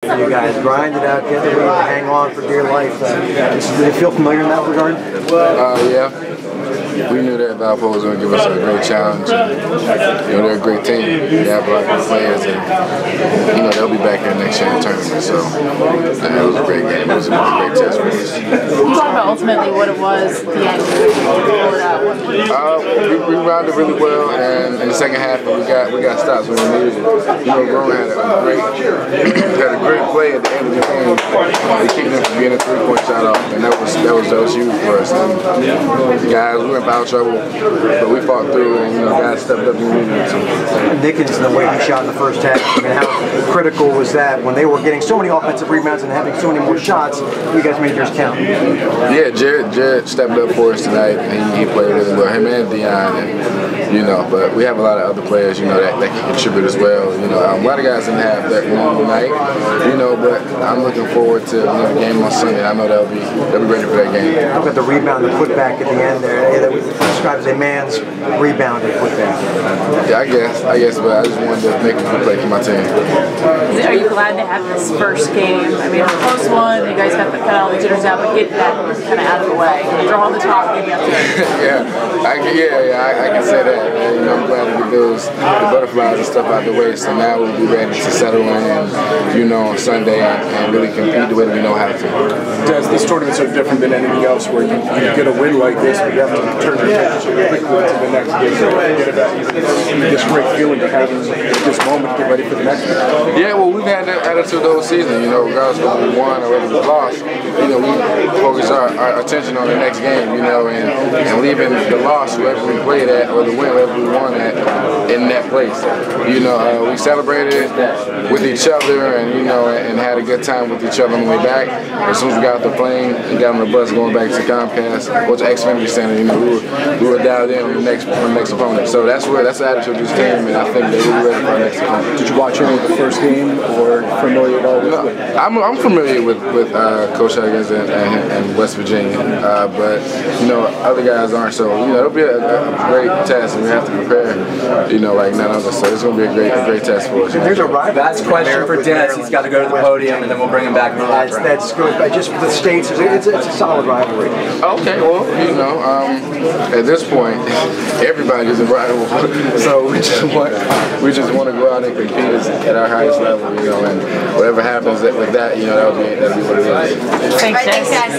You guys grind it out, get the rebound, hang on for dear life. Do you feel familiar in that regard? Yeah. We knew that Valpo was going to give us a great challenge. They're a great team. They have a lot of good players, and they'll be back here next year in the tournament. So it was a great game. It was a great test for us. Can you talk about ultimately what it was at the end? We rebounded really well, and in the second half we got stops when we needed it. Rome had a great play at the end of the game. They kept them from getting a 3-point shot off, and that was huge for us. And the guys, we were in foul trouble, but we fought through, and guys stepped up and we needed to. Dickens, the way he shot in the first half, how critical was that when they were getting so many offensive rebounds and having so many more shots? You guys made yours count. Yeah, Jared stepped up for us tonight, and he played really well. Him and Dion, and but we have a lot of other players, that can contribute as well. A lot of guys didn't have that long night, but I'm looking forward to the game on Sunday. I know they'll be ready for that game. How about the rebound, the putback at the end there? That was described as a man's rebound and putback. Yeah, I guess, but I just wanted to make a good play for my team. Are you glad to have this first game? I mean, it's a close one. You guys got all the jitters out, but get that kind of out of the way. Throw on the top, maybe up there. I can say that. I'm glad to get the butterflies and stuff out the way. So now we'll be ready to settle in, on Sunday and really compete the way we know how to. Des, this tournament's so different than anything else where you get a win like this, but you have to turn your attention quickly to the next game. So forget about this great feeling of having this moment to get ready for the next one. Yeah, well, we've had that attitude the whole season. Regardless of whether we won or whether we lost, we focus our attention on the next game, and leaving the loss wherever we played at or the win wherever we won at in that place. We celebrated with each other and had a good time with each other on the way back. As soon as we got off the plane and got on the bus going back to Comcast or to Xfinity Center, we were dialed in on the next opponent. So that's the attitude of this team, and I think they're really ready for our next opponent. Did you watch any of the first game or familiar at all with it? I'm familiar with Coach Huggins and West Virginia, but other guys aren't. So it'll be a great test, and we have to prepare. Like none of us. So it's going to be a great test for us. There's a rival. Last question for Des. He's got to go to the podium, and then we'll bring him back in the last round. That's good. Just for the states, it's a solid rivalry. Okay, well, at this point, everybody is a rival. So we just want to go out and compete at our highest level, and whatever happens with that, that'll be what it is. Thanks, guys.